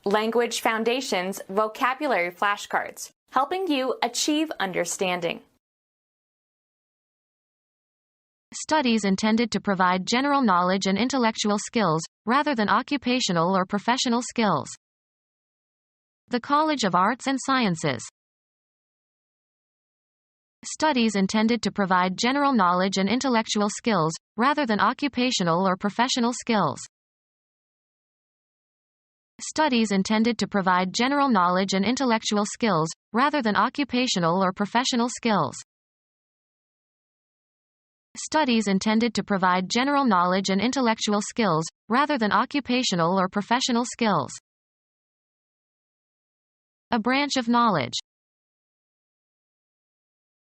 Language Foundations Vocabulary Flashcards, helping you achieve understanding. Studies intended to provide general knowledge and intellectual skills, rather than occupational or professional skills. The College of Arts and Sciences. Studies intended to provide general knowledge and intellectual skills, rather than occupational or professional skills. Studies intended to provide general knowledge and intellectual skills, rather than occupational or professional skills. Studies intended to provide general knowledge and intellectual skills, rather than occupational or professional skills. A branch of knowledge.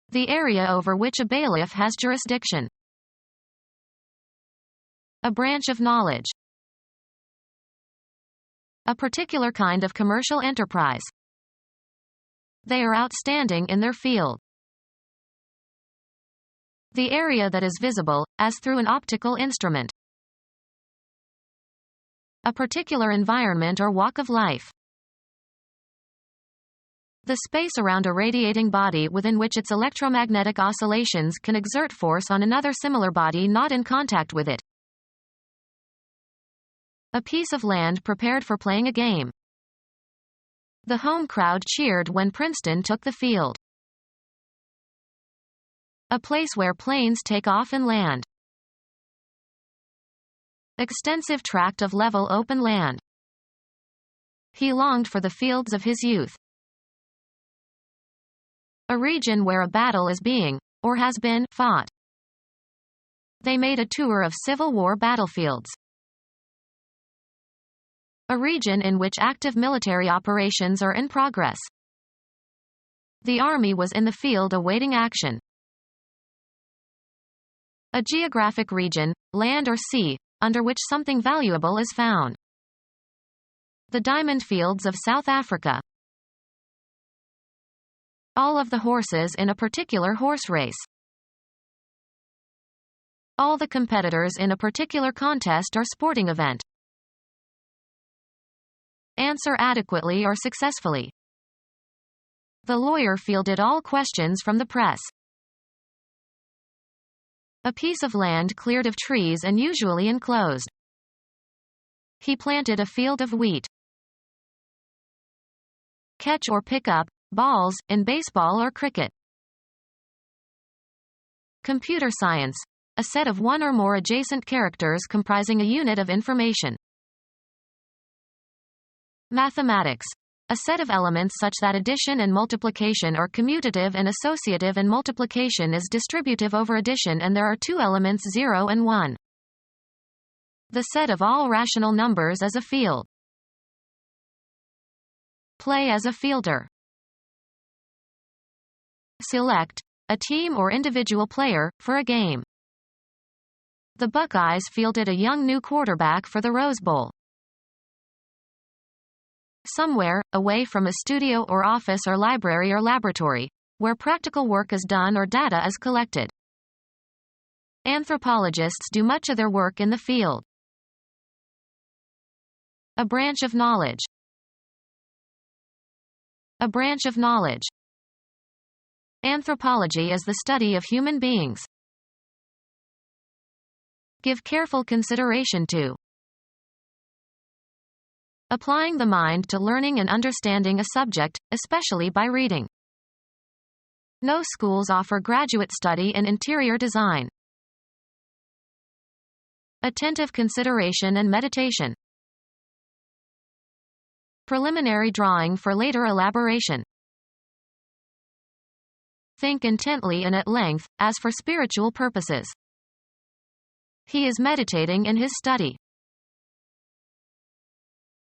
The area over which a bailiff has jurisdiction. A branch of knowledge. A particular kind of commercial enterprise. They are outstanding in their field. The area that is visible, as through an optical instrument. A particular environment or walk of life. The space around a radiating body within which its electromagnetic oscillations can exert force on another similar body not in contact with it. A piece of land prepared for playing a game. The home crowd cheered when Princeton took the field. A place where planes take off and land. Extensive tract of level open land. He longed for the fields of his youth. A region where a battle is being, or has been, fought. They made a tour of Civil War battlefields. A region in which active military operations are in progress. The army was in the field awaiting action. A geographic region, land or sea, under which something valuable is found. The diamond fields of South Africa. All of the horses in a particular horse race. All the competitors in a particular contest or sporting event. Answer adequately or successfully. The lawyer fielded all questions from the press. A piece of land cleared of trees and usually enclosed. He planted a field of wheat. Catch or pick up balls in baseball or cricket. Computer science, a set of one or more adjacent characters comprising a unit of information. Mathematics, a set of elements such that addition and multiplication are commutative and associative and multiplication is distributive over addition and there are two elements 0 and 1. The set of all rational numbers is a field. Play as a fielder. Select a team or individual player for a game. The Buckeyes fielded a young new quarterback for the Rose Bowl. Somewhere, away from a studio or office or library or laboratory, where practical work is done or data is collected. Anthropologists do much of their work in the field. A branch of knowledge. A branch of knowledge. Anthropology is the study of human beings. Give careful consideration to. Applying the mind to learning and understanding a subject, especially by reading. No schools offer graduate study in interior design. Attentive consideration and meditation. Preliminary drawing for later elaboration. Think intently and at length, as for spiritual purposes. He is meditating in his study.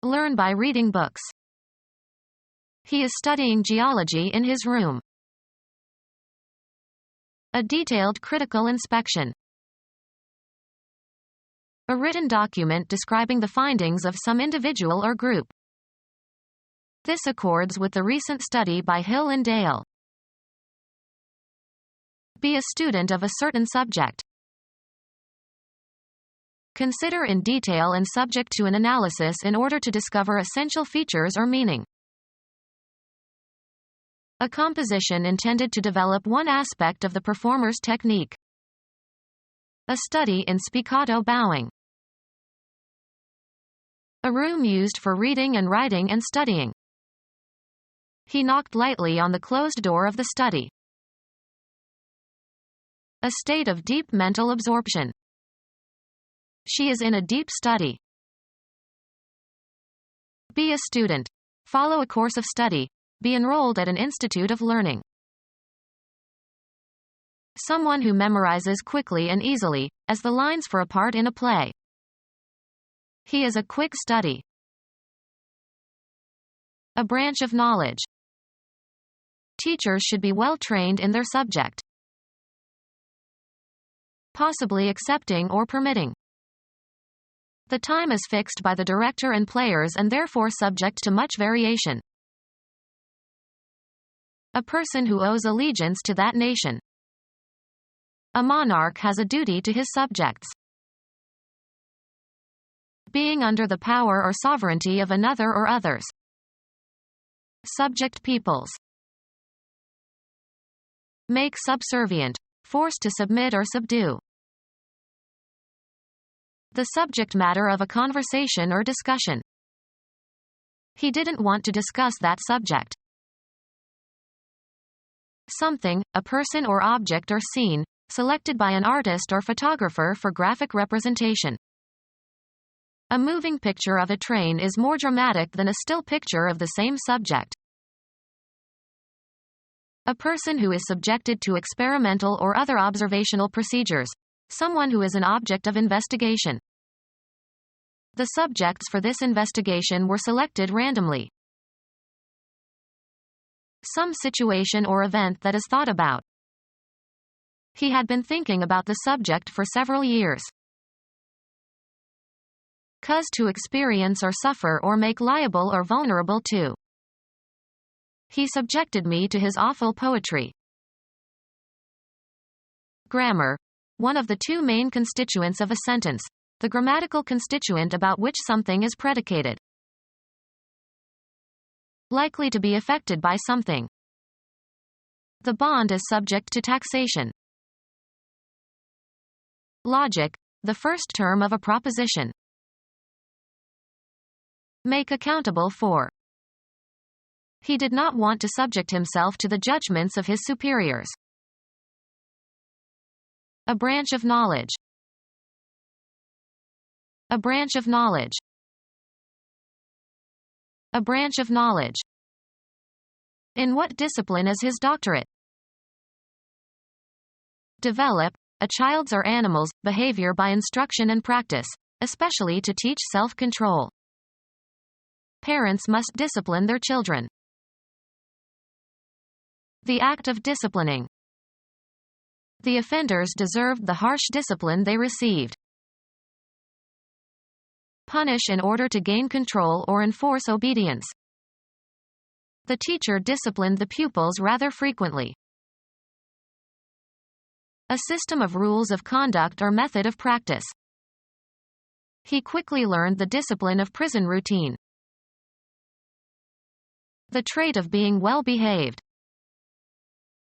Learn by reading books. He is studying geology in his room. A detailed critical inspection. A written document describing the findings of some individual or group. This accords with the recent study by Hill and Dale. Be a student of a certain subject. Consider in detail and subject to an analysis in order to discover essential features or meaning. A composition intended to develop one aspect of the performer's technique. A study in spiccato bowing. A room used for reading and writing and studying. He knocked lightly on the closed door of the study. A state of deep mental absorption. She is in a deep study. Be a student. Follow a course of study. Be enrolled at an institute of learning. Someone who memorizes quickly and easily, as the lines for a part in a play. He is a quick study. A branch of knowledge. Teachers should be well trained in their subject. Possibly accepting or permitting. The time is fixed by the director and players and therefore subject to much variation. A person who owes allegiance to that nation. A monarch has a duty to his subjects. Being under the power or sovereignty of another or others. Subject peoples. Make subservient. Forced to submit or subdue. The subject matter of a conversation or discussion. He didn't want to discuss that subject. Something, a person or object or scene, selected by an artist or photographer for graphic representation. A moving picture of a train is more dramatic than a still picture of the same subject. A person who is subjected to experimental or other observational procedures. Someone who is an object of investigation. The subjects for this investigation were selected randomly. Some situation or event that is thought about. He had been thinking about the subject for several years. Cause to experience or suffer or make liable or vulnerable to. He subjected me to his awful poetry. Grammar. One of the two main constituents of a sentence. The grammatical constituent about which something is predicated. Likely to be affected by something. The bond is subject to taxation. Logic. The first term of a proposition. Make accountable for. He did not want to subject himself to the judgments of his superiors. A branch of knowledge. A branch of knowledge. A branch of knowledge. In what discipline is his doctorate? Develop, a child's or animal's, behavior by instruction and practice, especially to teach self-control. Parents must discipline their children. The act of disciplining. The offenders deserved the harsh discipline they received. Punish in order to gain control or enforce obedience. The teacher disciplined the pupils rather frequently. A system of rules of conduct or method of practice. He quickly learned the discipline of prison routine. The trait of being well behaved.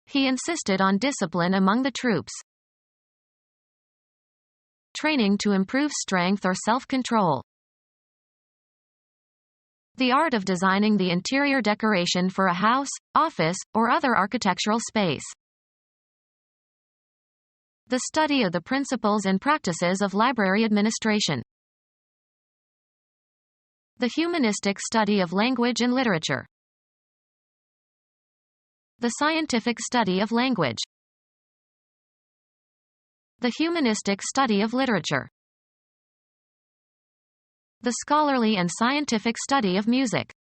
He insisted on discipline among the troops. Training to improve strength or self-control. The art of designing the interior decoration for a house, office, or other architectural space. The study of the principles and practices of library administration. The humanistic study of language and literature. The scientific study of language. The humanistic study of literature. The scholarly and scientific study of music.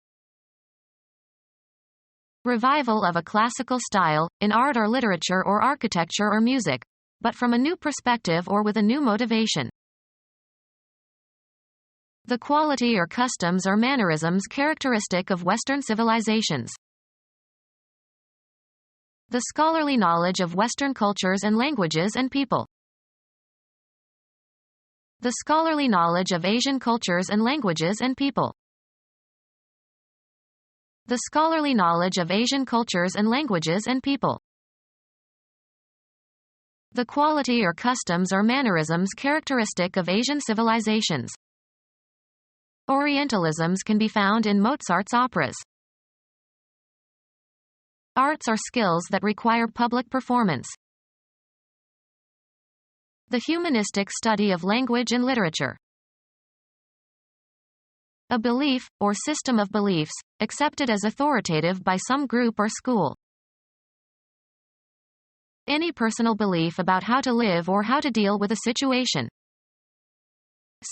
Revival of a classical style, in art or literature or architecture or music, but from a new perspective or with a new motivation. The quality or customs or mannerisms characteristic of Western civilizations. The scholarly knowledge of Western cultures and languages and people. The scholarly knowledge of Asian cultures and languages and people. The scholarly knowledge of Asian cultures and languages and people. The quality or customs or mannerisms characteristic of Asian civilizations. Orientalisms can be found in Mozart's operas. Arts are skills that require public performance. The humanistic study of language and literature. A belief, or system of beliefs, accepted as authoritative by some group or school. Any personal belief about how to live or how to deal with a situation.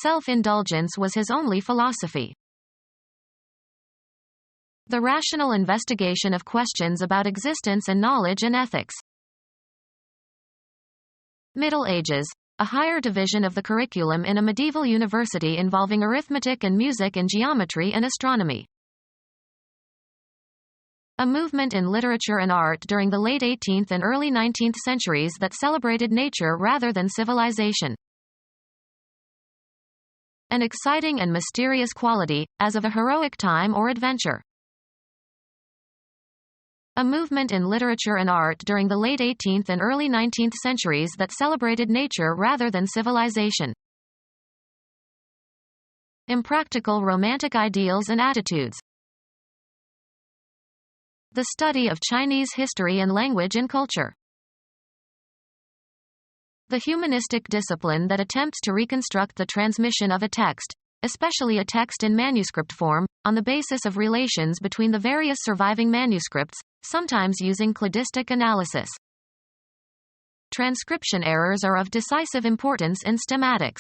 Self-indulgence was his only philosophy. The rational investigation of questions about existence and knowledge and ethics. Middle Ages, a higher division of the curriculum in a medieval university involving arithmetic and music and geometry and astronomy. A movement in literature and art during the late 18th and early 19th centuries that celebrated nature rather than civilization. An exciting and mysterious quality, as of a heroic time or adventure. A movement in literature and art during the late 18th and early 19th centuries that celebrated nature rather than civilization. Impractical romantic ideals and attitudes. The study of Chinese history and language and culture. The humanistic discipline that attempts to reconstruct the transmission of a text, especially a text in manuscript form, on the basis of relations between the various surviving manuscripts, sometimes using cladistic analysis. Transcription errors are of decisive importance in stemmatics.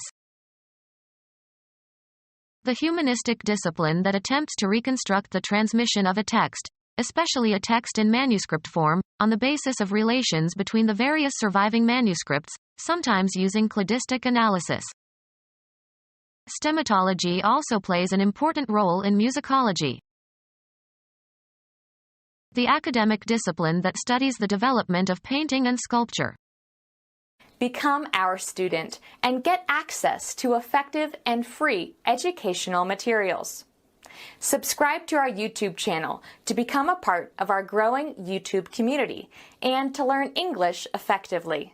The humanistic discipline that attempts to reconstruct the transmission of a text, especially a text in manuscript form, on the basis of relations between the various surviving manuscripts, sometimes using cladistic analysis. Stemmatology also plays an important role in musicology. The academic discipline that studies the development of painting and sculpture. Become our student and get access to effective and free educational materials. Subscribe to our YouTube channel to become a part of our growing YouTube community and to learn English effectively.